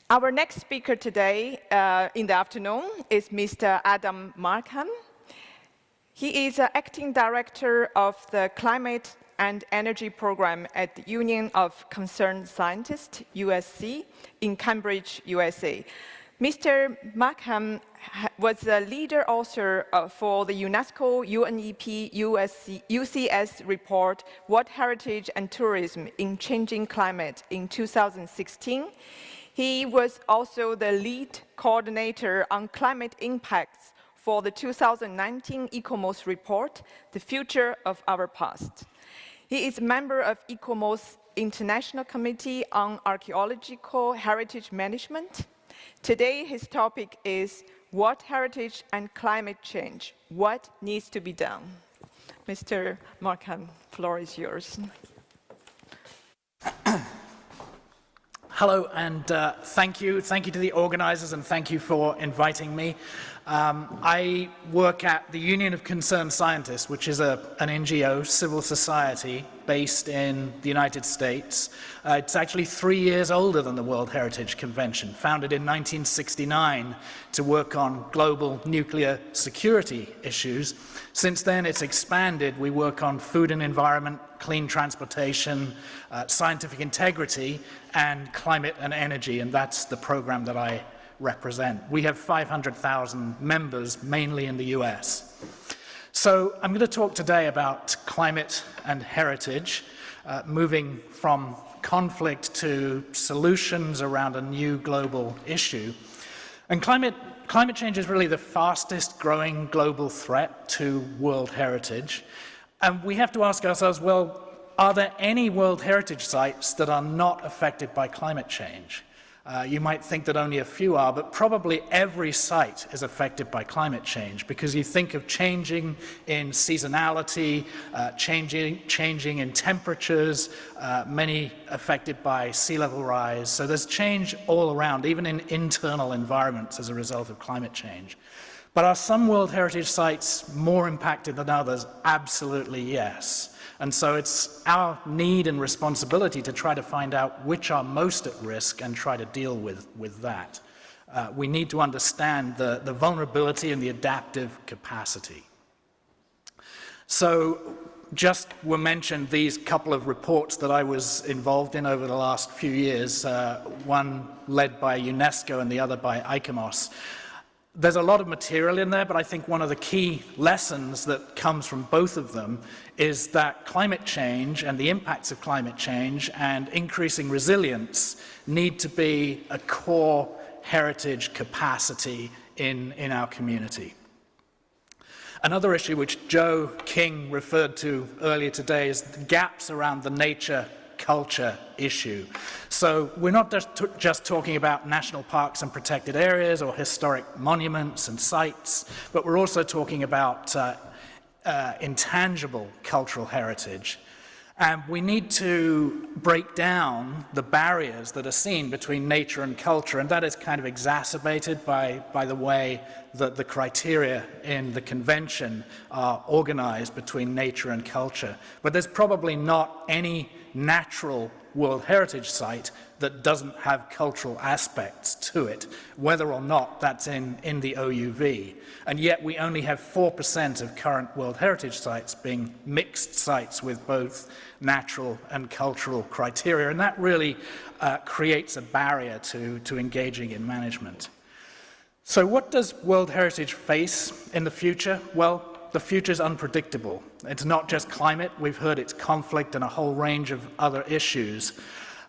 Our next speaker today in the afternoon is Mr. Adam Markham. He is Acting Director of the Climate and Energy Program at the Union of Concerned Scientists, USC, in Cambridge, USA. Mr. Markham was the leader author for the UNESCO UNEP UCS report, World Heritage and Tourism in Changing Climate in 2016. He was also the lead coordinator on climate impacts for the 2019 ICOMOS report, The Future of Our Past. He is a member of ICOMOS International Committee on Archaeological Heritage Management. Today, his topic is World Heritage and Climate Change. What needs to be done? Mr. Markham, the floor is yours. Hello, and thank you. Thank you to the organizers, and thank you for inviting me. I work at the Union of Concerned Scientists, which is an NGO, civil society, based in the United States. It's actually 3 years older than the World Heritage Convention, founded in 1969 to work on global nuclear security issues. Since then, it's expanded. We work on food and environment, clean transportation, scientific integrity, and climate and energy, and that's the program that I represent. We have 500,000 members, mainly in the US. So I'm going to talk today about climate and heritage, moving from conflict to solutions around a new global issue. And climate change is really the fastest growing global threat to world heritage. And we have to ask ourselves, well, are there any World Heritage sites that are not affected by climate change? You might think that only a few are, but probably every site is affected by climate change, because you think of changing in seasonality, changing in temperatures, many affected by sea level rise. So there's change all around, even in internal environments as a result of climate change. But are some World Heritage sites more impacted than others? Absolutely yes. And so it's our need and responsibility to try to find out which are most at risk and try to deal with that. We need to understand the vulnerability and the adaptive capacity. So just were mentioned these couple of reports that I was involved in over the last few years, one led by UNESCO and the other by ICOMOS. There's a lot of material in there, but I think one of the key lessons that comes from both of them is that climate change and the impacts of climate change and increasing resilience need to be a core heritage capacity in our community. Another issue which Joe King referred to earlier today is the gaps around the nature-culture issue. So we're not just talking about national parks and protected areas or historic monuments and sites, but we're also talking about intangible cultural heritage. And we need to break down the barriers that are seen between nature and culture, and that is kind of exacerbated by the way that the criteria in the convention are organized between nature and culture. But there's probably not any natural World Heritage site that doesn't have cultural aspects to it, whether or not that's in the OUV. And yet we only have 4% of current World Heritage sites being mixed sites with both natural and cultural criteria, and that really creates a barrier to engaging in management. So what does World Heritage face in the future? Well, the future is unpredictable. It's not just climate. We've heard it's conflict and a whole range of other issues.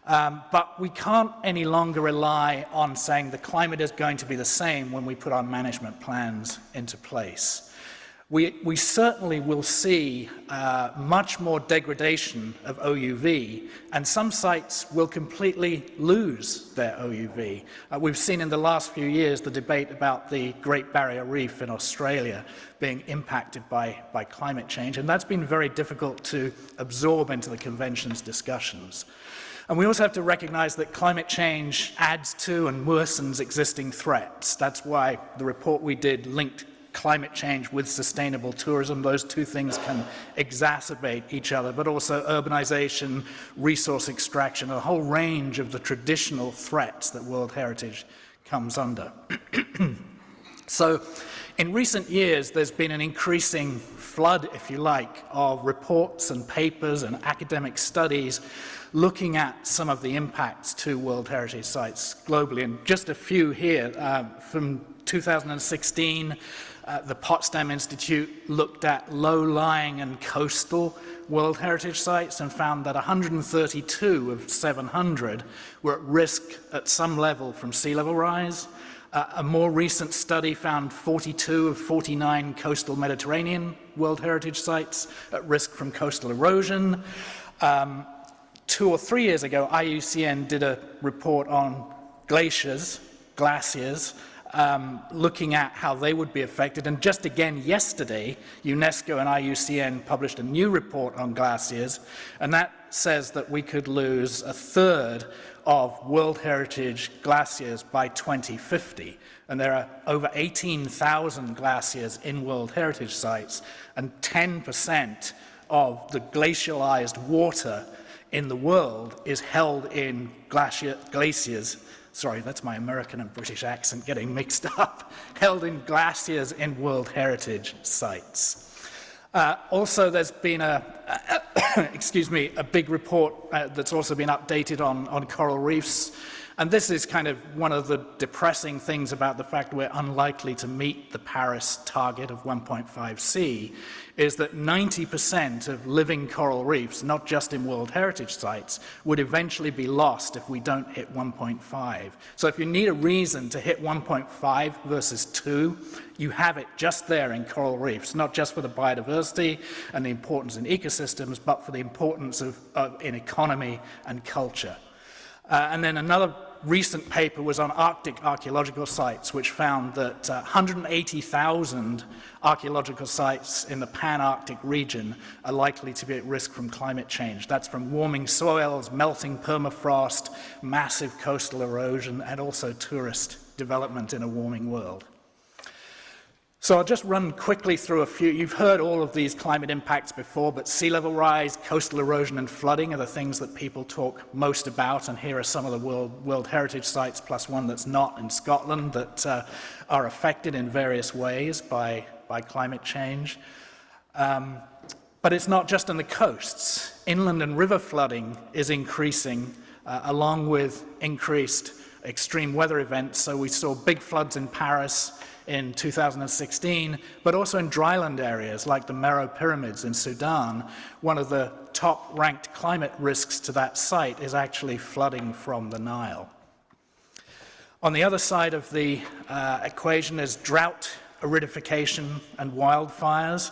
But we can't any longer rely on saying the climate is going to be the same when we put our management plans into place. We certainly will see much more degradation of OUV, and some sites will completely lose their OUV. We've seen in the last few years the debate about the Great Barrier Reef in Australia being impacted by climate change, and that's been very difficult to absorb into the convention's discussions. And we also have to recognize that climate change adds to and worsens existing threats. That's why the report we did linked climate change with sustainable tourism. Those two things can exacerbate each other, but also urbanization, resource extraction, a whole range of the traditional threats that World Heritage comes under. So in recent years, there's been an increasing flood, if you like, of reports and papers and academic studies looking at some of the impacts to World Heritage sites globally. And just a few here. From 2016, the Potsdam Institute looked at low-lying and coastal World Heritage sites and found that 132 of 700 were at risk at some level from sea level rise. A more recent study found 42 of 49 coastal Mediterranean World Heritage sites at risk from coastal erosion. 2 or 3 years ago, IUCN did a report on glaciers, looking at how they would be affected. And just again yesterday, UNESCO and IUCN published a new report on glaciers, and that says that we could lose a third of World Heritage glaciers by 2050. And there are over 18,000 glaciers in World Heritage sites, and 10% of the glacialized water in the world is held in glaciers. Sorry, that's my American and British accent getting mixed up. Held in glaciers in World Heritage sites. Also, there's been a big report that's also been updated on coral reefs. And this is kind of one of the depressing things about the fact we're unlikely to meet the Paris target of 1.5C, is that 90% of living coral reefs, not just in World Heritage sites, would eventually be lost if we don't hit 1.5. So if you need a reason to hit 1.5 versus 2, you have it just there in coral reefs, not just for the biodiversity and the importance in ecosystems, but for the importance in economy and culture. And then another recent paper was on Arctic archaeological sites, which found that 180,000 archaeological sites in the Pan-Arctic region are likely to be at risk from climate change. That's from warming soils, melting permafrost, massive coastal erosion, and also tourist development in a warming world. So I'll just run quickly through a few. You've heard all of these climate impacts before, but sea level rise, coastal erosion, and flooding are the things that people talk most about, and here are some of the World Heritage sites, plus one that's not in Scotland, that are affected in various ways by climate change. But it's not just on the coasts. Inland and river flooding is increasing, along with increased extreme weather events. So we saw big floods in Paris in 2016, but also in dryland areas like the Meroe Pyramids in Sudan. One of the top-ranked climate risks to that site is actually flooding from the Nile. On the other side of the equation is drought, aridification, and wildfires.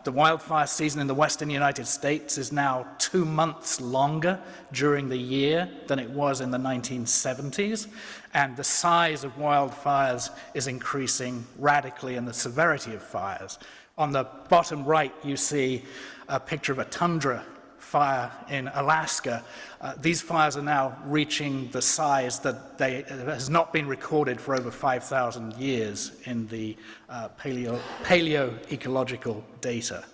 The wildfire season in the western United States is now 2 months longer during the year than it was in the 1970s, and the size of wildfires is increasing radically, and the severity of fires. On the bottom right, you see a picture of a tundra fire in Alaska. These fires are now reaching the size that has not been recorded for over 5,000 years in the paleoecological data.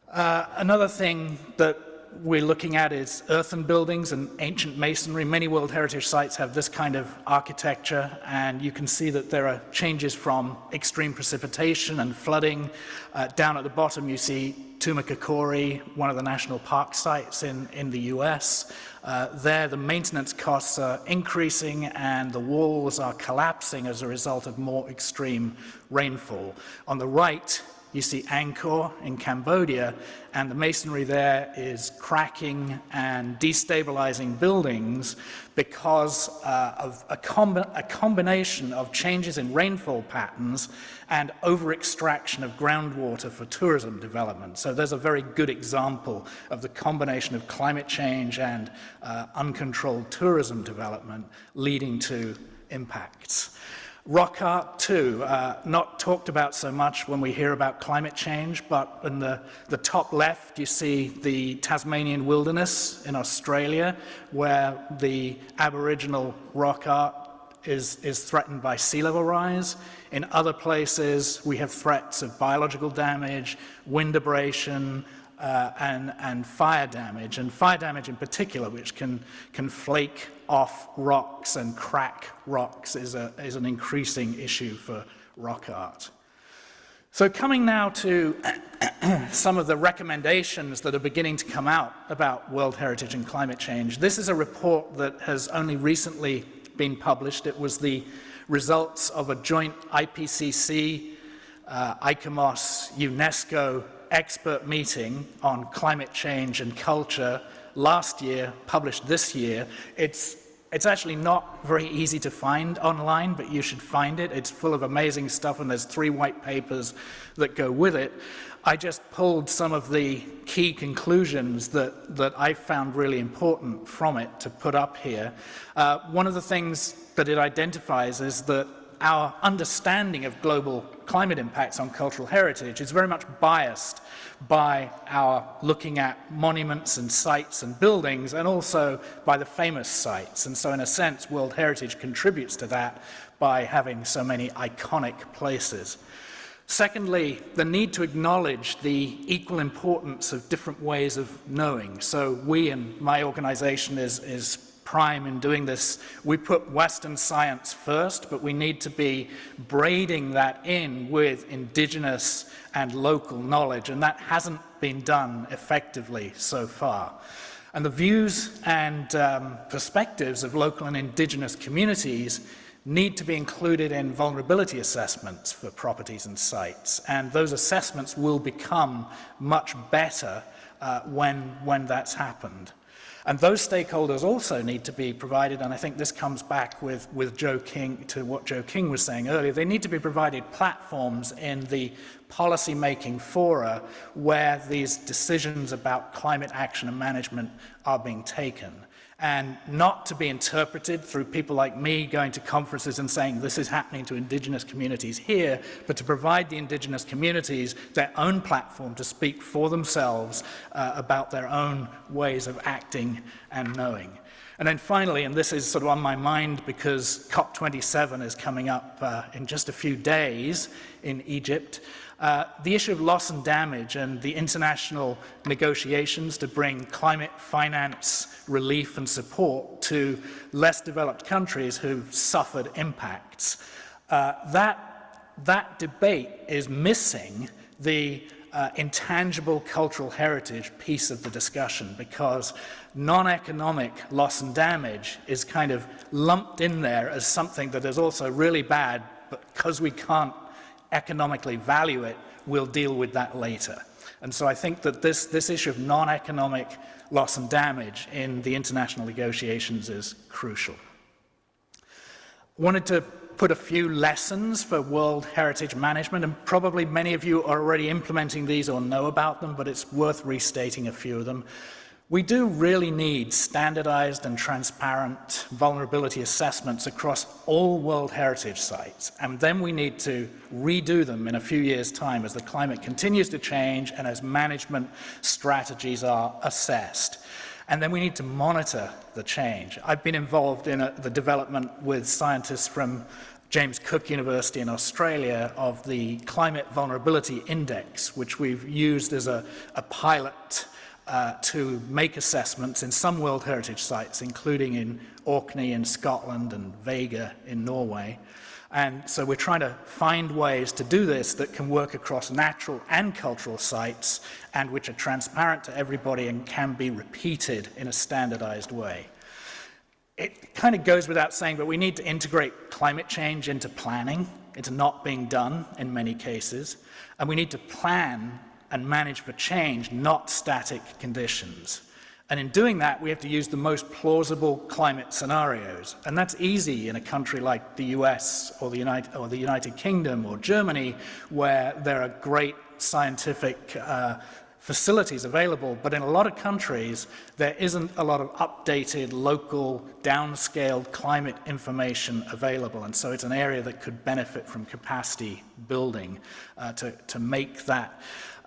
Another thing that we're looking at is earthen buildings and ancient masonry. Many World Heritage sites have this kind of architecture, and you can see that there are changes from extreme precipitation and flooding. Down at the bottom you see Tumakakori, one of the national park sites in the US. There the maintenance costs are increasing and the walls are collapsing as a result of more extreme rainfall. On the right you see Angkor in Cambodia, and the masonry there is cracking and destabilizing buildings because of a combination of changes in rainfall patterns and over-extraction of groundwater for tourism development. So there's a very good example of the combination of climate change and uncontrolled tourism development leading to impacts. Rock art, too, not talked about so much when we hear about climate change, but in the top left you see the Tasmanian wilderness in Australia, where the Aboriginal rock art is threatened by sea level rise. In other places, we have threats of biological damage, wind abrasion, and fire damage in particular, which can flake off rocks and crack rocks, is an increasing issue for rock art. So coming now to some of the recommendations that are beginning to come out about World Heritage and climate change. This is a report that has only recently been published. It was the results of a joint IPCC, ICOMOS, UNESCO expert meeting on climate change and culture last year, published this year. It's actually not very easy to find online, but you should find it. It's full of amazing stuff, and there's 3 white papers that go with it. I just pulled some of the key conclusions that I found really important from it to put up here. One of the things that it identifies is that our understanding of global climate impacts on cultural heritage is very much biased by our looking at monuments and sites and buildings, and also by the famous sites. And so in a sense, World Heritage contributes to that by having so many iconic places. Secondly, the need to acknowledge the equal importance of different ways of knowing. So we, and my organization is prime in doing this. We put Western science first, but we need to be braiding that in with indigenous and local knowledge, and that hasn't been done effectively so far. And the views and perspectives of local and indigenous communities need to be included in vulnerability assessments for properties and sites, and those assessments will become much better when that's happened. And those stakeholders also need to be provided, and I think this comes back with Joe King, to what Joe King was saying earlier, they need to be provided platforms in the policy-making fora where these decisions about climate action and management are being taken, and not to be interpreted through people like me going to conferences and saying this is happening to indigenous communities here, but to provide the indigenous communities their own platform to speak for themselves about their own ways of acting and knowing. And then finally, and this is sort of on my mind because COP27 is coming up in just a few days in Egypt, the issue of loss and damage and the international negotiations to bring climate finance relief and support to less developed countries who've suffered impacts. That debate is missing the intangible cultural heritage piece of the discussion, because non-economic loss and damage is kind of lumped in there as something that is also really bad, but because we can't economically value it, we'll deal with that later. And so I think that this issue of non-economic loss and damage in the international negotiations is crucial. Wanted to put a few lessons for World Heritage Management, and probably many of you are already implementing these or know about them, but it's worth restating a few of them. We do really need standardized and transparent vulnerability assessments across all World Heritage sites, and then we need to redo them in a few years' time as the climate continues to change and as management strategies are assessed. And then we need to monitor the change. I've been involved in the development with scientists from James Cook University in Australia of the Climate Vulnerability Index, which we've used as a pilot to make assessments in some World Heritage sites, including in Orkney in Scotland and Vega in Norway. And so we're trying to find ways to do this that can work across natural and cultural sites, and which are transparent to everybody and can be repeated in a standardized way. It kind of goes without saying, but we need to integrate climate change into planning. It's not being done in many cases. And we need to plan and manage for change, not static conditions. And in doing that, we have to use the most plausible climate scenarios. And that's easy in a country like the US or the United Kingdom or Germany, where there are great scientific facilities available. But in a lot of countries, there isn't a lot of updated, local, downscaled climate information available. And so it's an area that could benefit from capacity building to make that,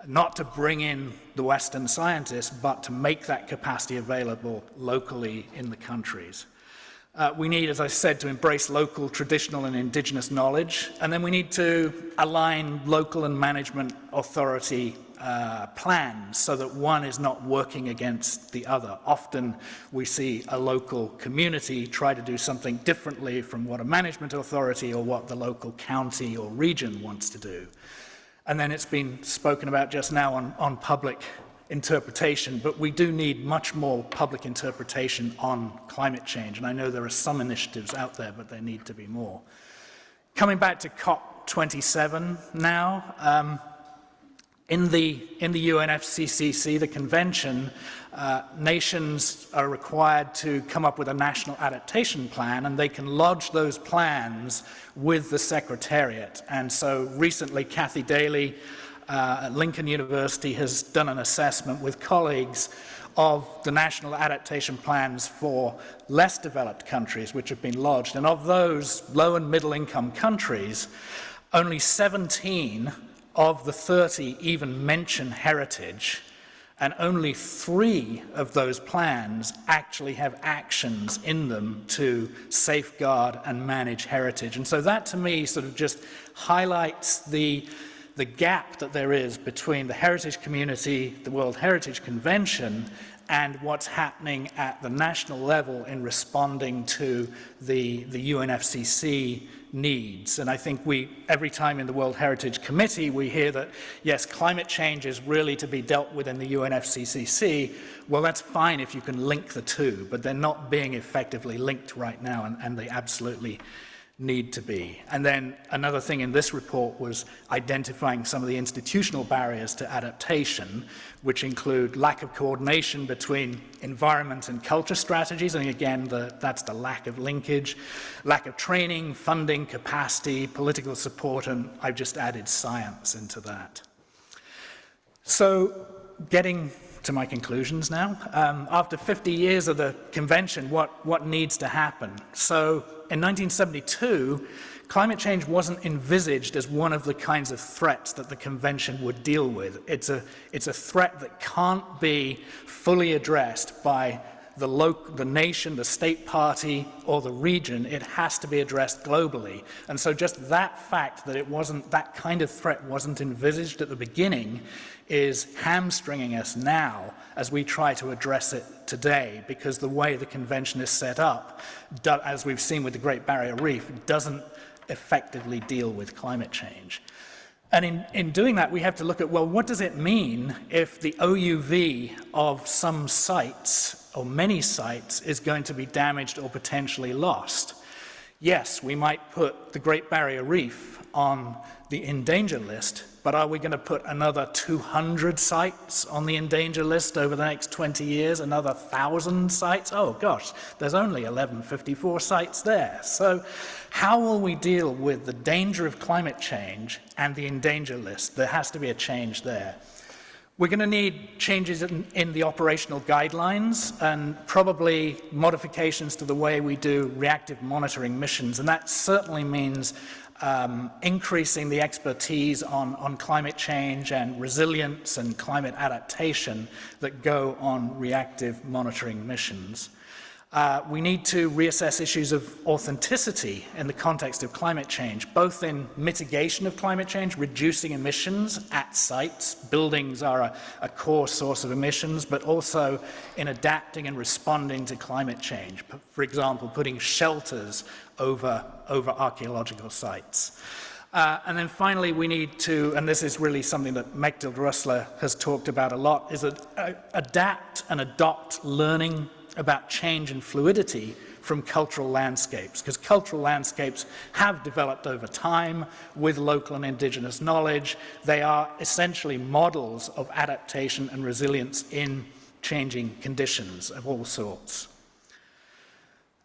not to bring in the Western scientists, but to make that capacity available locally in the countries. We need, as I said, to embrace local, traditional, and indigenous knowledge. And then we need to align local and management authority plans so that one is not working against the other. Often we see a local community try to do something differently from what a management authority or what the local county or region wants to do. And then it's been spoken about just now on public interpretation, but we do need much more public interpretation on climate change. And I know there are some initiatives out there, but there need to be more. Coming back to COP27 now, in the UNFCCC, the convention, nations are required to come up with a national adaptation plan, and they can lodge those plans with the Secretariat. And so recently, Kathy Daly at Lincoln University has done an assessment with colleagues of the national adaptation plans for less developed countries which have been lodged. And of those low and middle income countries, only 17 of the 30 even mention heritage, and only 3 of those plans actually have actions in them to safeguard and manage heritage. And so that, to me, sort of just highlights the gap that there is between the heritage community, the World Heritage Convention, and what's happening at the national level in responding to the UNFCCC needs. And I think every time in the World Heritage Committee we hear that, yes, climate change is really to be dealt with in the UNFCCC. Well, that's fine if you can link the two, but they're not being effectively linked right now, and they absolutely need to be. And then another thing in this report was identifying some of the institutional barriers to adaptation, which include lack of coordination between environment and culture strategies, and again, that's the lack of linkage, lack of training, funding, capacity, political support, and I've just added science into that. So, getting to my conclusions now. After 50 years of the convention, what needs to happen? So, in 1972, climate change wasn't envisaged as one of the kinds of threats that the convention would deal with. It's a threat that can't be fully addressed by the nation, the state party, or the region. It has to be addressed globally. And so just that fact that that kind of threat wasn't envisaged at the beginning is hamstringing us now as we try to address it today, because the way the convention is set up, as we've seen with the Great Barrier Reef, doesn't effectively deal with climate change. And in doing that, we have to look at, well, what does it mean if the OUV of some sites, or many sites, is going to be damaged or potentially lost? Yes, we might put the Great Barrier Reef on the endangered list, but are we going to put another 200 sites on the endangered list over the next 20 years, another 1,000 sites? Oh gosh, there's only 1154 sites there. So how will we deal with the danger of climate change and the endangered list? There has to be a change there. We're going to need changes in the operational guidelines and probably modifications to the way we do reactive monitoring missions, and that certainly means increasing the expertise on climate change and resilience and climate adaptation that go on reactive monitoring missions. We need to reassess issues of authenticity in the context of climate change, both in mitigation of climate change, reducing emissions at sites. Buildings are a core source of emissions, but also in adapting and responding to climate change. For example, putting shelters over archaeological sites. And then finally, we need to, and this is really something that Mechthild Roessler has talked about a lot, is adapt and adopt learning about change and fluidity from cultural landscapes, because cultural landscapes have developed over time with local and indigenous knowledge. They are essentially models of adaptation and resilience in changing conditions of all sorts.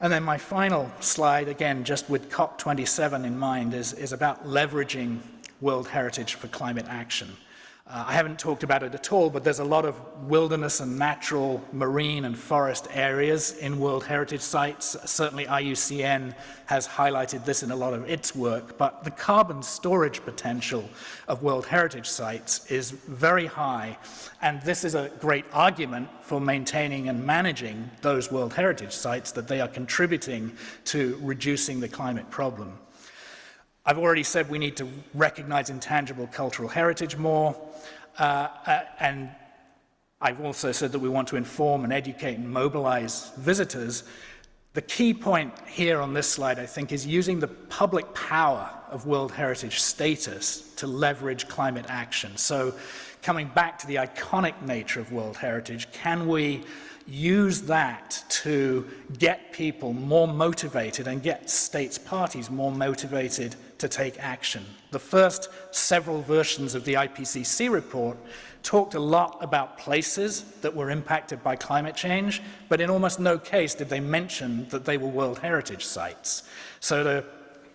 And then my final slide, again, just with COP27 in mind, is about leveraging World Heritage for climate action. I haven't talked about it at all, but there's a lot of wilderness and natural marine and forest areas in World Heritage Sites. Certainly IUCN has highlighted this in a lot of its work, but the carbon storage potential of World Heritage Sites is very high, and this is a great argument for maintaining and managing those World Heritage Sites, that they are contributing to reducing the climate problem. I've already said we need to recognize intangible cultural heritage more, and I've also said that we want to inform and educate and mobilize visitors. The key point here on this slide, I think, is using the public power of World Heritage status to leverage climate action. So coming back to the iconic nature of World Heritage, can we use that to get people more motivated and get states parties more motivated to take action? The first several versions of the IPCC report talked a lot about places that were impacted by climate change, but in almost no case did they mention that they were World Heritage Sites. So to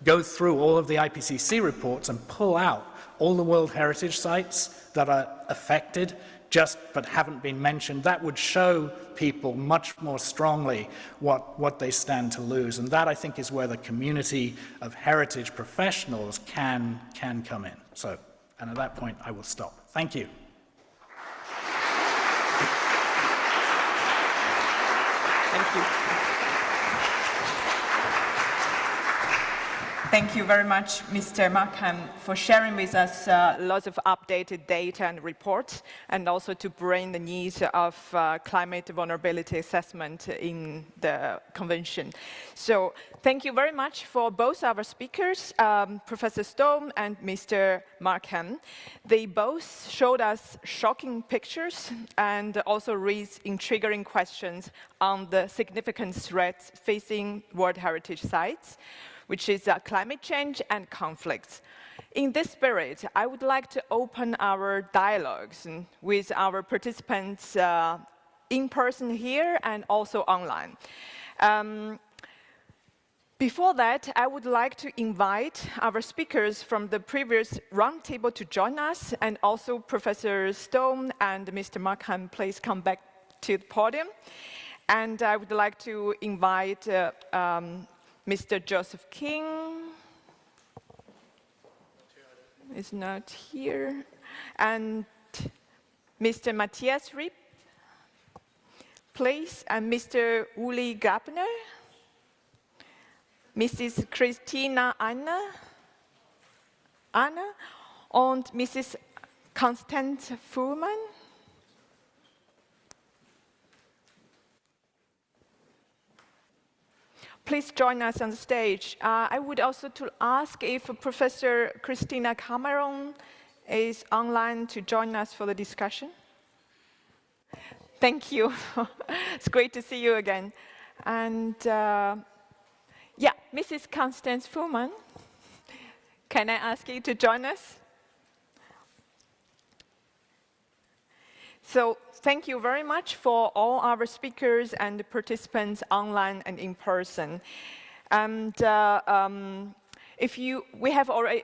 go through all of the IPCC reports and pull out all the World Heritage Sites that are affected but haven't been mentioned, that would show people much more strongly what they stand to lose. And that, I think, is where the community of heritage professionals can come in. So, and at that point, I will stop. Thank you. Thank you. Thank you very much, Mr. Markham, for sharing with us lots of updated data and reports, and also to bring the needs of climate vulnerability assessment in the convention. So thank you very much for both our speakers, Professor Stone and Mr. Markham. They both showed us shocking pictures and also raised intriguing questions on the significant threats facing World Heritage Sites, which is climate change and conflicts. In this spirit, I would like to open our dialogues with our participants in person here and also online. Before that, I would like to invite our speakers from the previous roundtable to join us, and also Professor Stone and Mr. Markham, please come back to the podium. And I would like to invite Mr. Joseph King is not here, and Mr. Matthias Riep, please, and Mr. Uli Grabner, Mrs. Christina Anna, and Mrs. Constance Fuhrmann. Please join us on the stage. I would also to ask if Professor Christina Cameron is online to join us for the discussion. Thank you. It's great to see you again. And yeah, Mrs. Constance Fuhrmann, can I ask you to join us? So thank you very much for all our speakers and participants online and in person. And we have already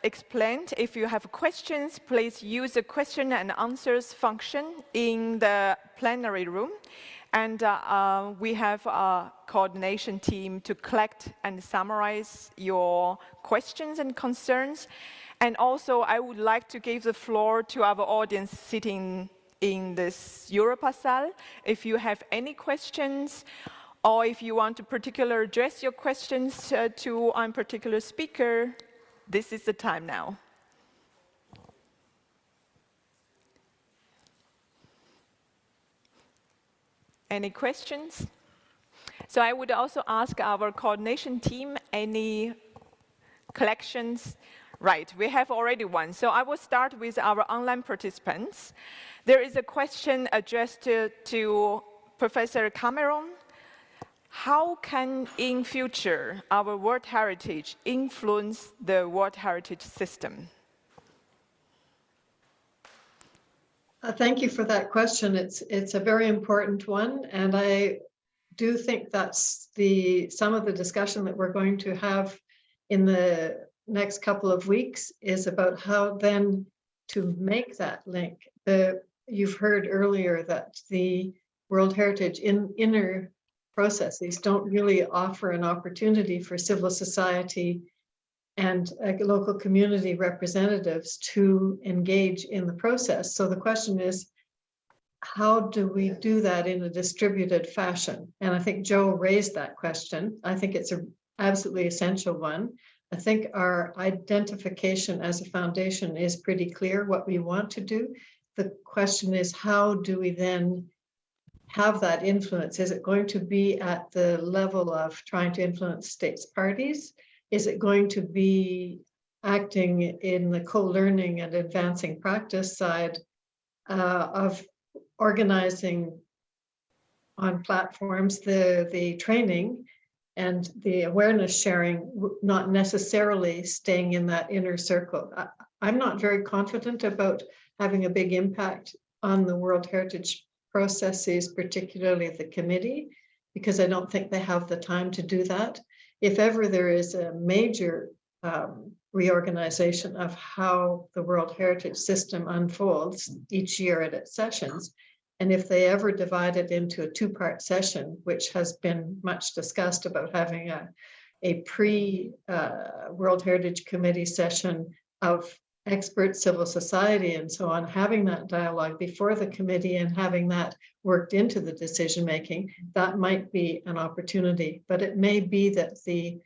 explained, if you have questions, please use the question and answers function in the plenary room. And we have a coordination team to collect and summarize your questions and concerns. And also, I would like to give the floor to our audience sitting in this Europa Saal. If you have any questions, or if you want to particularly address your questions to a particular speaker, this is the time now. Any questions? So I would also ask our coordination team, any collections? Right, we have already one. So I will start with our online participants. There is a question addressed to Professor Cameron. How can, in future, our World Heritage influence the World Heritage system? Thank you for that question. It's a very important one, and I do think that's some of the discussion that we're going to have in the next couple of weeks is about how then to make that link. You've heard earlier that the World Heritage inner processes don't really offer an opportunity for civil society and local community representatives to engage in the process. So the question is, how do we do that in a distributed fashion? And I think Joe raised that question. I think it's an absolutely essential one. I think our identification as a foundation is pretty clear what we want to do. The question is, how do we then have that influence? Is it going to be at the level of trying to influence states parties? Is it going to be acting in the co-learning and advancing practice side of organizing on platforms the training and the awareness sharing, not necessarily staying in that inner circle? I'm not very confident about having a big impact on the World Heritage processes, particularly the committee, because I don't think they have the time to do that. If ever there is a major reorganization of how the World Heritage system unfolds each year at its sessions, and if they ever divide it into a two-part session, which has been much discussed about having a pre-World Heritage Committee session of expert civil society and so on, having that dialogue before the committee and having that worked into the decision-making, that might be an opportunity. But it may be that the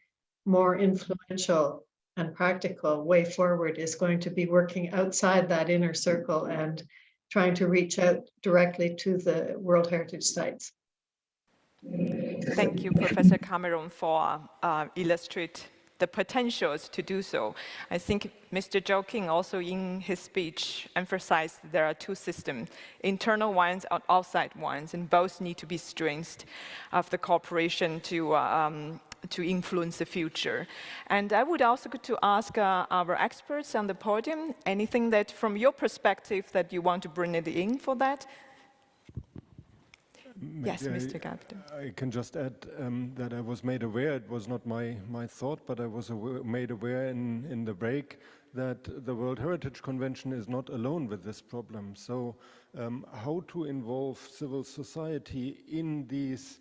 more influential and practical way forward is going to be working outside that inner circle and trying to reach out directly to the World Heritage sites. Thank you, Professor Cameron, for illustrate the potentials to do so. I think Mr. Joe King also in his speech emphasized there are two systems, internal ones and outside ones, and both need to be strengthened of the cooperation to influence the future. And I would also like to ask our experts on the podium, anything that from your perspective that you want to bring it in for that? Yes, Mr. Gabdo. I can just add that I was made aware, it was not my thought, but I was made aware in the break that the World Heritage Convention is not alone with this problem. So how to involve civil society in these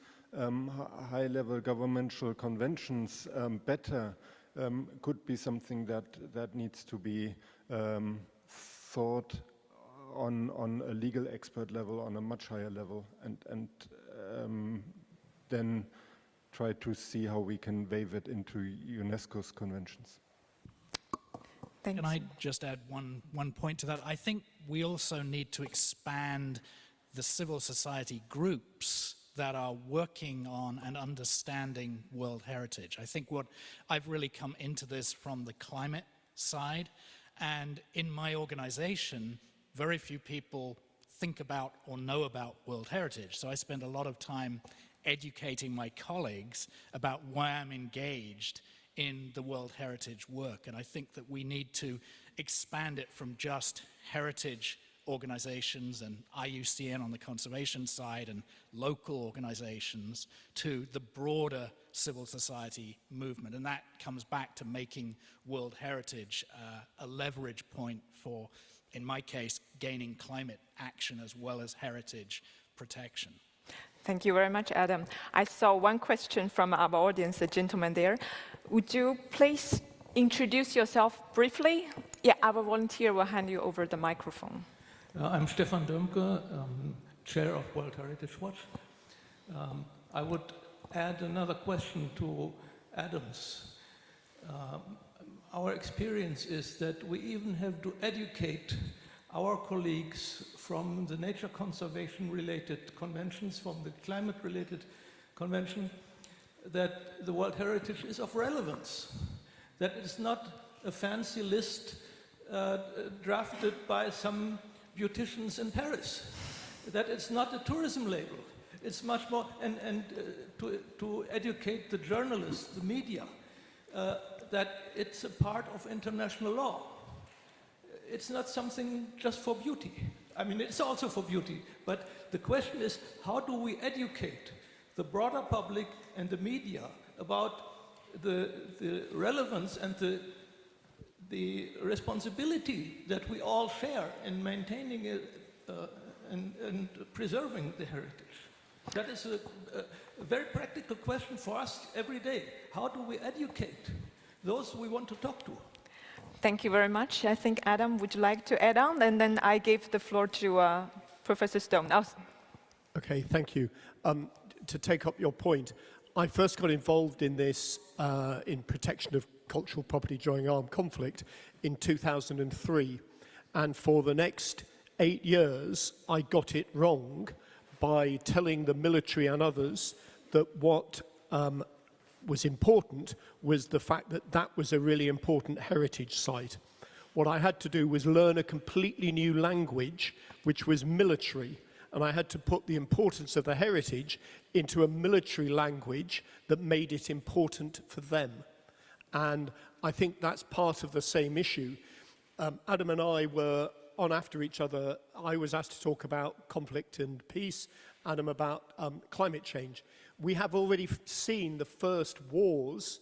high-level governmental conventions better could be something that needs to be thought on a legal expert level, on a much higher level, and then try to see how we can wave it into UNESCO's conventions. Thanks. Can I just add one point to that? I think we also need to expand the civil society groups that are working on and understanding World Heritage. I think what I've really come into this from the climate side, and in my organization, very few people think about or know about World Heritage. So I spend a lot of time educating my colleagues about why I'm engaged in the World Heritage work. And I think that we need to expand it from just heritage organizations and IUCN on the conservation side and local organizations to the broader civil society movement. And that comes back to making World Heritage a leverage point for, in my case, gaining climate action as well as heritage protection. Thank you very much, Adam. I saw one question from our audience, the gentleman there. Would you please introduce yourself briefly? Yeah, our volunteer will hand you over the microphone. I'm Stefan Dömke, Chair of World Heritage Watch. I would add another question to Adam's. Our experience is that we even have to educate our colleagues from the nature conservation related conventions, from the climate related convention, that the World Heritage is of relevance, that it's not a fancy list drafted by some beauticians in Paris, that it's not a tourism label. It's much more, and to educate the journalists, the media, that it's a part of international law. It's not something just for beauty. I mean, it's also for beauty, but the question is, how do we educate the broader public and the media about the relevance and the the responsibility that we all share in maintaining it and preserving the heritage. That is a very practical question for us every day. How do we educate those we want to talk to? Thank you very much. I think, Adam, would you like to add on? And then I give the floor to Professor Stone. Okay, thank you. To take up your point, I first got involved in this, in protection of cultural property during armed conflict in 2003. And for the next 8 years, I got it wrong by telling the military and others that what was important was the fact that that was a really important heritage site. What I had to do was learn a completely new language, which was military, and I had to put the importance of the heritage into a military language that made it important for them. And I think that's part of the same issue. Adam and I were on after each other. I was asked to talk about conflict and peace, Adam about climate change. We have already seen the first wars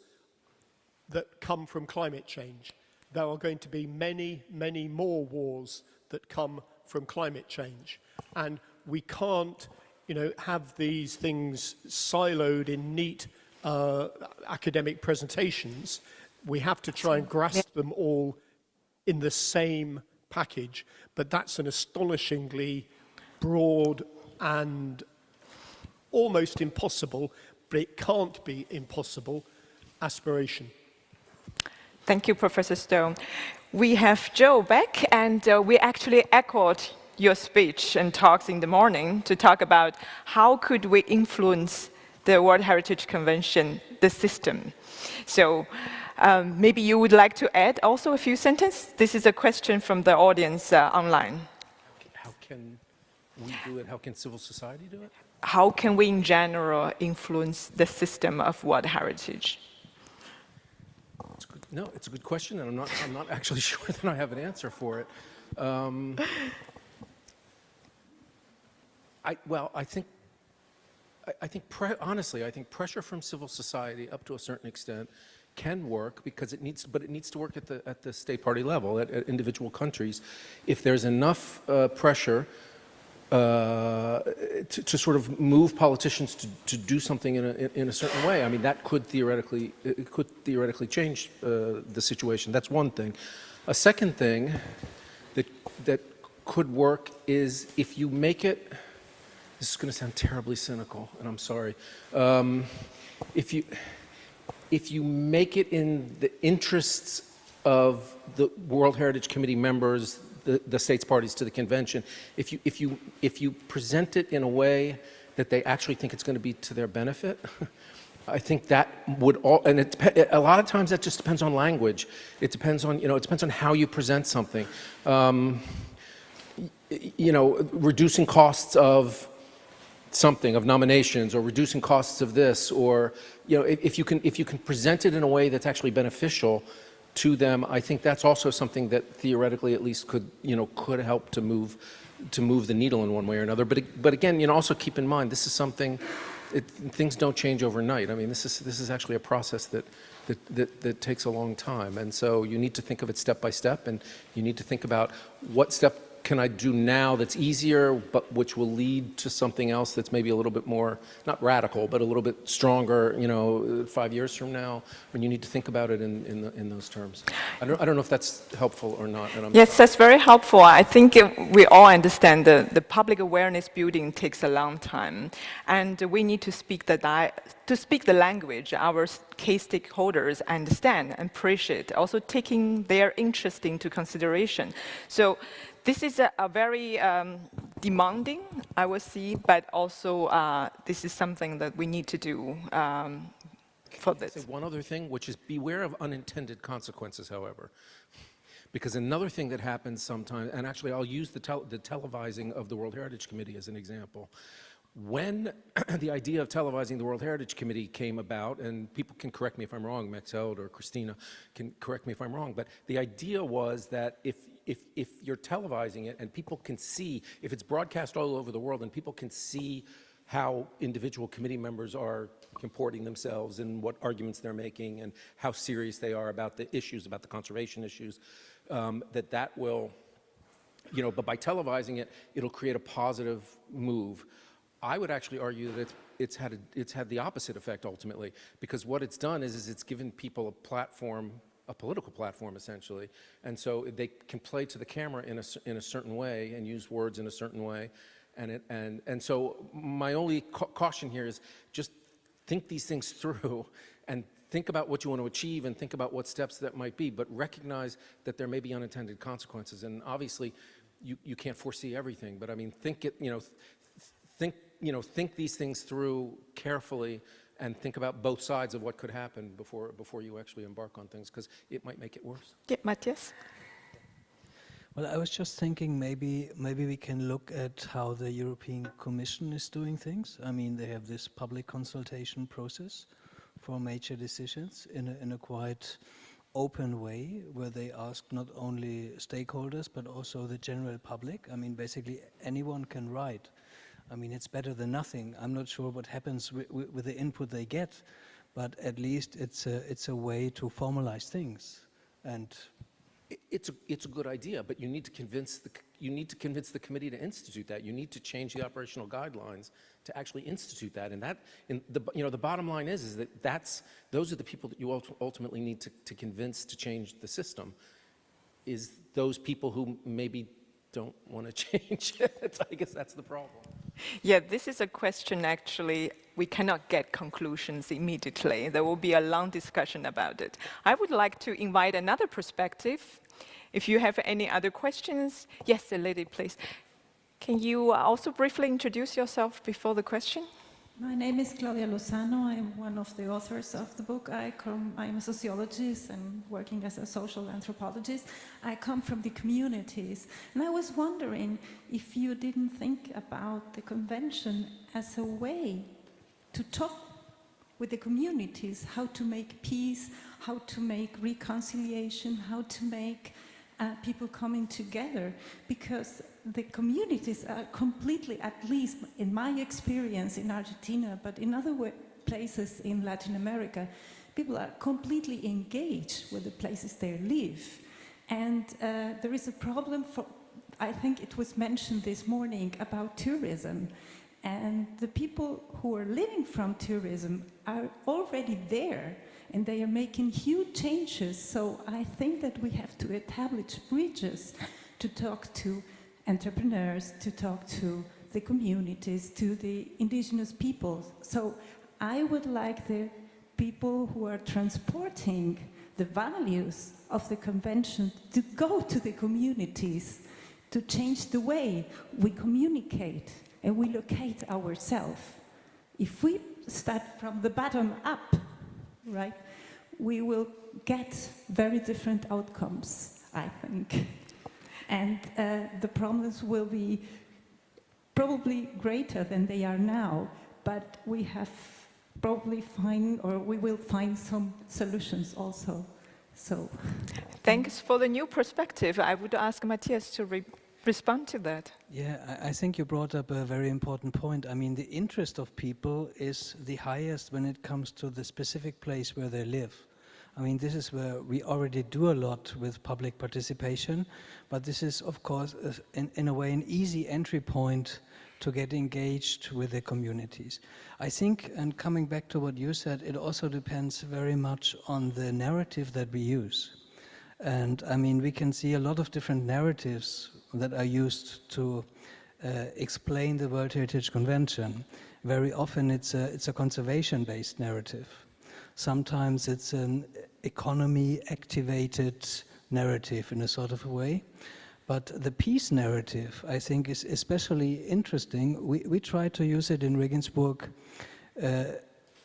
that come from climate change. There are going to be many, many more wars that come from climate change. And we can't, have these things siloed in neat academic presentations. We have to try and grasp them all in the same package. But that's an astonishingly broad and almost impossible, but it can't be impossible, aspiration. Thank you, Professor Stone. We have Joe back, and we actually echoed your speech and talks in the morning to talk about how could we influence the World Heritage Convention, the system. So maybe you would like to add also a few sentences? This is a question from the audience online. How can we do it? How can civil society do it? How can we in general influence the system of World Heritage? No, it's a good question, and I'm not actually sure that I have an answer for it. Honestly, I think pressure from civil society up to a certain extent can work, because it needs to work at the state party level, at individual countries. If there's enough pressure to sort of move politicians to do something in a certain way, I mean, that could theoretically change the situation. That's one thing. A second thing that could work is if you make it. This is going to sound terribly cynical, and I'm sorry. If you make it in the interests of the World Heritage Committee members, the states parties to the convention, if you present it in a way that they actually think it's going to be to their benefit, I think that would a lot of times that just depends on language. It depends on, it depends on how you present something. Reducing costs of something, of nominations, or reducing costs of this, or if you can present it in a way that's actually beneficial to them, I think that's also something that theoretically at least could help to move the needle in one way or another. But again, also keep in mind, this is something, things don't change overnight. I mean, this is actually a process that takes a long time, and so you need to think of it step by step, and you need to think about what step can I do now that's easier, but which will lead to something else that's maybe a little bit more, not radical, but a little bit stronger, 5 years from now, when you need to think about it in those terms. I don't know if that's helpful or not. Yes, that's very helpful. I think we all understand the public awareness building takes a long time, and we need to speak the language our key stakeholders understand and appreciate, also taking their interest into consideration. So this is a very demanding, I would say, but also this is something that we need to do for this. Say one other thing, which is beware of unintended consequences, however. Because another thing that happens sometimes, and actually I'll use the televising of the World Heritage Committee as an example. When the idea of televising the World Heritage Committee came about, and people can correct me if I'm wrong, Maxeld or Christina can correct me if I'm wrong, but the idea was that if you're televising it and people can see, if it's broadcast all over the world and people can see how individual committee members are comporting themselves and what arguments they're making and how serious they are about the issues, about the conservation issues, that will, but by televising it, it'll create a positive move. I would actually argue that it's had the opposite effect ultimately, because what it's done is it's given people a platform, a political platform essentially, and so they can play to the camera in a certain way and use words in a certain way, and so my only caution here is just think these things through and think about what you want to achieve and think about what steps that might be, but recognize that there may be unintended consequences, and obviously you can't foresee everything, but I mean think these things through carefully and think about both sides of what could happen before you actually embark on things, because it might make it worse. Yeah, Matthias? Well, I was just thinking maybe we can look at how the European Commission is doing things. I mean, they have this public consultation process for major decisions in a quite open way, where they ask not only stakeholders but also the general public. I mean, basically anyone can write. I mean, it's better than nothing. I'm not sure what happens with the input they get, but at least it's a way to formalize things. And it's a good idea, but you need to convince the committee to institute that. You need to change the operational guidelines to actually institute that. And the bottom line is that those are the people that you ultimately need to convince to change the system. Is those people who maybe don't want to change it. I guess that's the problem. Yeah, this is a question actually, we cannot get conclusions immediately. There will be a long discussion about it. I would like to invite another perspective. If you have any other questions, yes, the lady, please. Can you also briefly introduce yourself before the question? My name is Claudia Lozano. I'm one of the authors of the book. I'm a sociologist and working as a social anthropologist. I come from the communities. And I was wondering if you didn't think about the convention as a way to talk with the communities, how to make peace, how to make reconciliation, how to make people coming together, because the communities are completely, at least in my experience in Argentina, but in other places in Latin America, people are completely engaged with the places they live. And there is a problem I think it was mentioned this morning about tourism. And the people who are living from tourism are already there, and they are making huge changes. So I think that we have to establish bridges to talk to entrepreneurs, to talk to the communities, to the indigenous peoples. So I would like the people who are transporting the values of the convention to go to the communities, to change the way we communicate and we locate ourselves. If we start from the bottom up, right, we will get very different outcomes, I think. And the problems will be probably greater than they are now, but we have probably we will find some solutions also. So, thanks for the new perspective. I would ask Matthias to respond to that. yeah, I think you brought up a very important point. I mean, the interest of people is the highest when it comes to the specific place where they live. I mean, this is where we already do a lot with public participation, but this is, of course, in a way, an easy entry point to get engaged with the communities. I think, and coming back to what you said, it also depends very much on the narrative that we use. And I mean, we can see a lot of different narratives that are used to explain the World Heritage Convention. Very often it's a conservation-based narrative. Sometimes it's an economy-activated narrative in a sort of a way. But the peace narrative, I think, is especially interesting. We tried to use it in Regensburg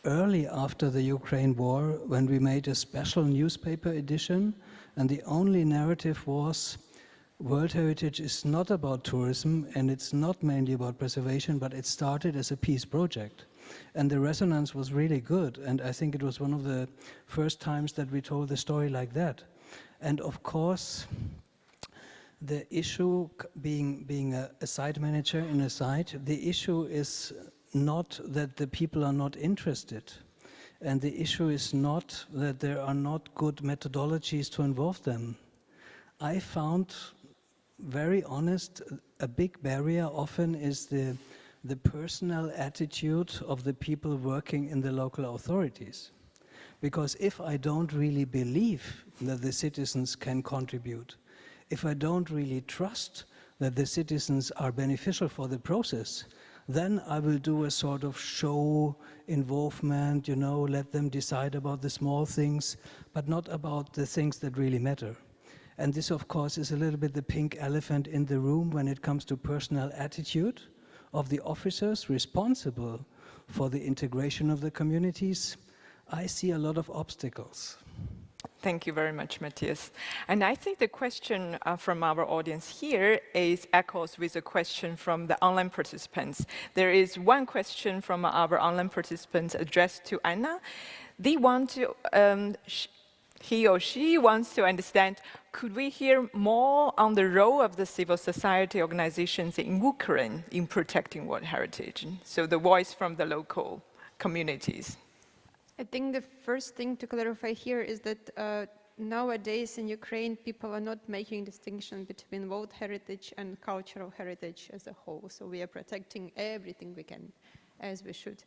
early after the Ukraine war, when we made a special newspaper edition, and the only narrative was World Heritage is not about tourism, and it's not mainly about preservation, but it started as a peace project. And the resonance was really good, and I think it was one of the first times that we told the story like that. And of course, the issue being a site manager in a site, the issue is not that the people are not interested. And the issue is not that there are not good methodologies to involve them. I found, very honest, a big barrier often is the personal attitude of the people working in the local authorities. Because if I don't really believe that the citizens can contribute, if I don't really trust that the citizens are beneficial for the process, then I will do a sort of show involvement, you know, let them decide about the small things, but not about the things that really matter. And this, of course, is a little bit the pink elephant in the room when it comes to personal attitude of the officers responsible for the integration of the communities. I see a lot of obstacles. Thank you very much, Matthias. And I think the question from our audience here echoes with a question from the online participants. There is one question from our online participants addressed to Anna. They want to, he or she wants to understand, could we hear more on the role of the civil society organizations in Ukraine in protecting World Heritage? So the voice from the local communities. I think the first thing to clarify here is that nowadays in Ukraine, people are not making distinction between world heritage and cultural heritage as a whole. So we are protecting everything we can, as we should.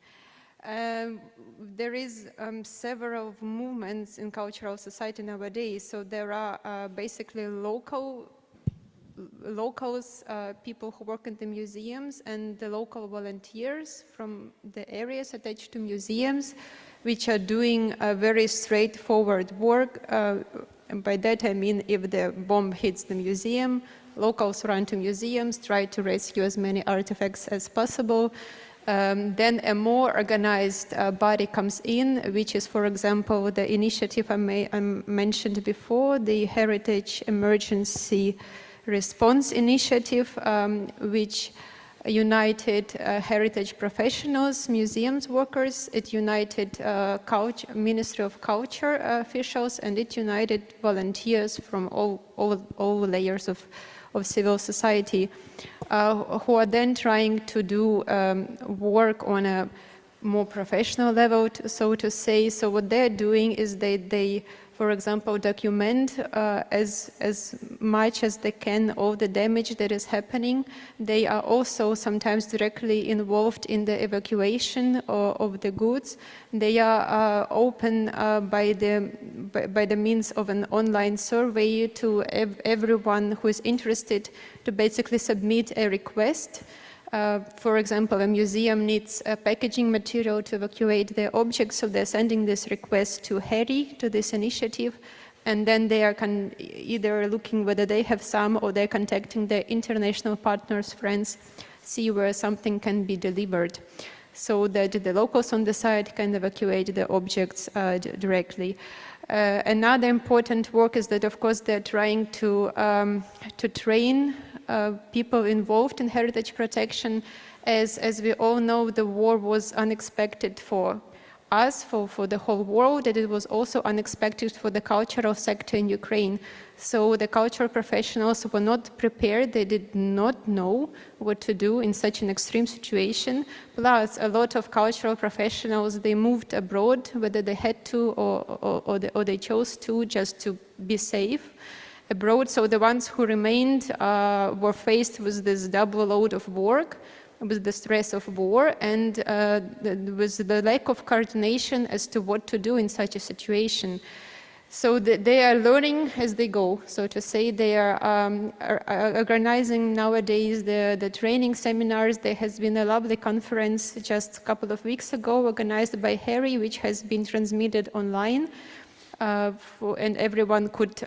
There is several movements in cultural society nowadays. So there are basically locals, people who work in the museums, and the local volunteers from the areas attached to museums, which are doing a very straightforward work. And by that I mean, if the bomb hits the museum, locals run to museums, try to rescue as many artifacts as possible. Then a more organized body comes in, which is, for example, the initiative I mentioned before, the Heritage Emergency Response Initiative, which united heritage professionals, museums workers, it united Ministry of Culture officials, and it united volunteers from all layers of civil society, who are then trying to do work on a more professional level, so to say. So what they're doing is they for example, document as much as they can all the damage that is happening. They are also sometimes directly involved in the evacuation of the goods. They are open by the means of an online survey to everyone who is interested to basically submit a request. For example, a museum needs packaging material to evacuate their objects, so they're sending this request to HERI, to this initiative, and then they are either looking whether they have some, or they're contacting their international partners, friends, see where something can be delivered, so that the locals on the site can evacuate the objects directly. Another important work is that, of course, they're trying to train people involved in heritage protection. As we all know, the war was unexpected for us, for the whole world, and it was also unexpected for the cultural sector in Ukraine. So the cultural professionals were not prepared, they did not know what to do in such an extreme situation. Plus, a lot of cultural professionals, they moved abroad, whether they had to or they chose to, just to be safe abroad. So the ones who remained were faced with this double load of work, with the stress of war, and with the lack of coordination as to what to do in such a situation. So they are learning as they go, so to say. They are organizing nowadays the training seminars. There has been a lovely conference just a couple of weeks ago organized by HERI, which has been transmitted online. And everyone could,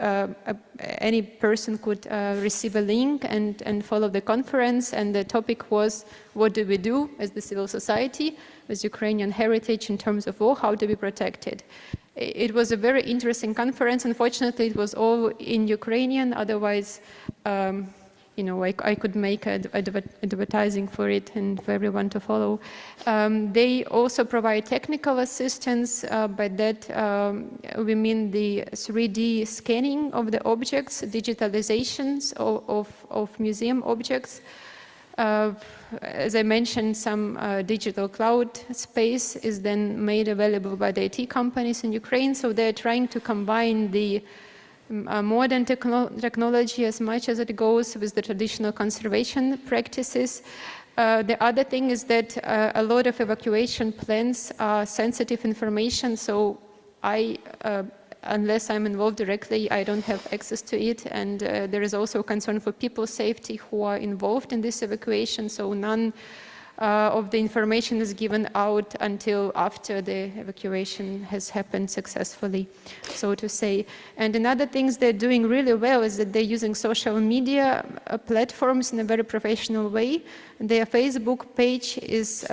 any person could receive a link and follow the conference. And the topic was, what do we do as the civil society with Ukrainian heritage in terms of war? How do we protect it? It was a very interesting conference. Unfortunately, it was all in Ukrainian. Otherwise, you know, I could make advertising for it and for everyone to follow. They also provide technical assistance. By that, we mean the 3D scanning of the objects, digitalizations of museum objects. As I mentioned, some digital cloud space is then made available by the IT companies in Ukraine. So they're trying to combine the modern technology as much as it goes with the traditional conservation practices. The other thing is that a lot of evacuation plans are sensitive information, so unless I'm involved directly, I don't have access to it, and there is also a concern for people's safety who are involved in this evacuation, so none of the information is given out until after the evacuation has happened successfully, so to say. And another things they're doing really well is that they're using social media platforms in a very professional way. Their Facebook page is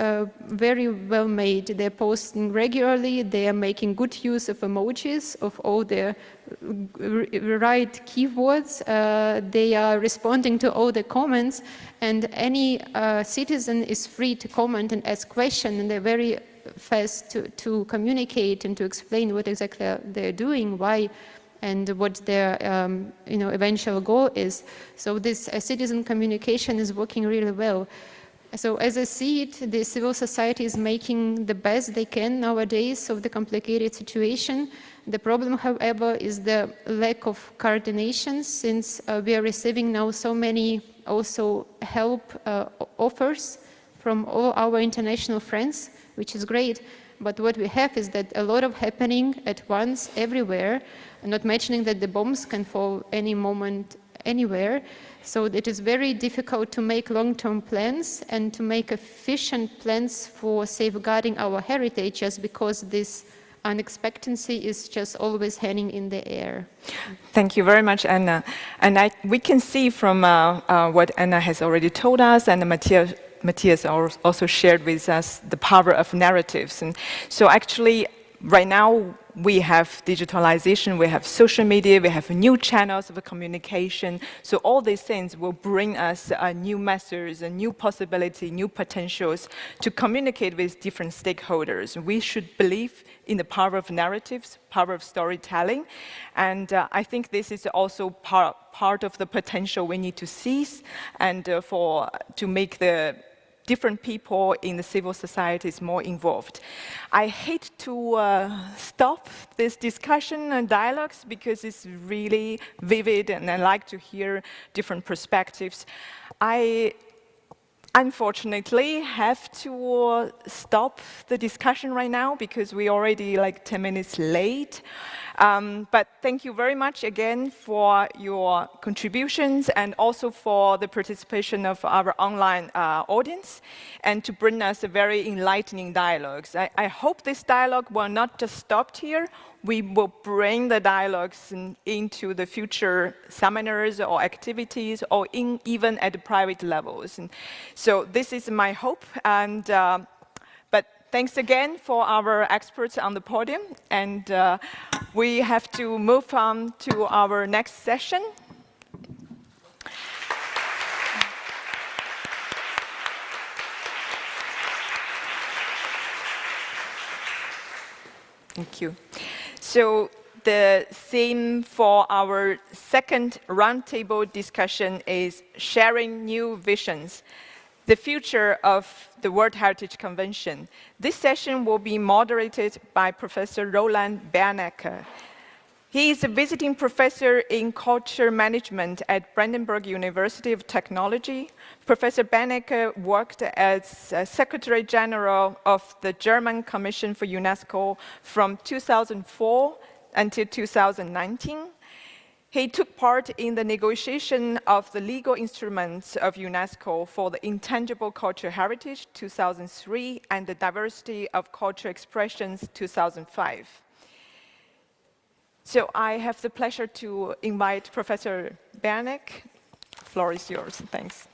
very well made. They're posting regularly, they are making good use of emojis, of all their right keywords. They are responding to all the comments, and any citizen is free to comment and ask questions, and they're very fast to communicate and to explain what exactly they're doing, why, and what their eventual goal is. So this citizen communication is working really well. So as I see it, the civil society is making the best they can nowadays of the complicated situation. The problem, however, is the lack of coordination, since we are receiving now so many also help offers from all our international friends, which is great. But what we have is that a lot of happening at once everywhere, not mentioning that the bombs can fall any moment anywhere. So it is very difficult to make long-term plans and to make efficient plans for safeguarding our heritage, just because this unexpectancy is just always hanging in the air. Thank you very much, Anna. And we can see from what Anna has already told us, and Matthias also shared with us the power of narratives. And so actually, right now, we have digitalization, we have social media, we have new channels of communication. So all these things will bring us new methods, a new possibility, new potentials to communicate with different stakeholders. We should believe in the power of narratives, power of storytelling. And I think this is also part of the potential we need to seize and to make the different people in the civil societies more involved. I hate to stop this discussion and dialogues because it's really vivid and I like to hear different perspectives. I unfortunately have to stop the discussion right now because we're already like 10 minutes late. But thank you very much again for your contributions and also for the participation of our online audience and to bring us a very enlightening dialogues. I hope this dialogue will not just stop here. We will bring the dialogues into the future seminars or activities or even at the private levels. And so this is my hope. And but thanks again for our experts on the podium. And we have to move on to our next session. Thank you. So the theme for our second roundtable discussion is sharing new visions, the future of the World Heritage Convention. This session will be moderated by Professor Roland Bernecker. He is a visiting professor in culture management at Brandenburg University of Technology. Professor Bernecker worked as Secretary General of the German Commission for UNESCO from 2004 until 2019. He took part in the negotiation of the legal instruments of UNESCO for the Intangible Cultural Heritage 2003 and the Diversity of Cultural Expressions 2005. So I have the pleasure to invite Professor Bernecker. The floor is yours. Thanks.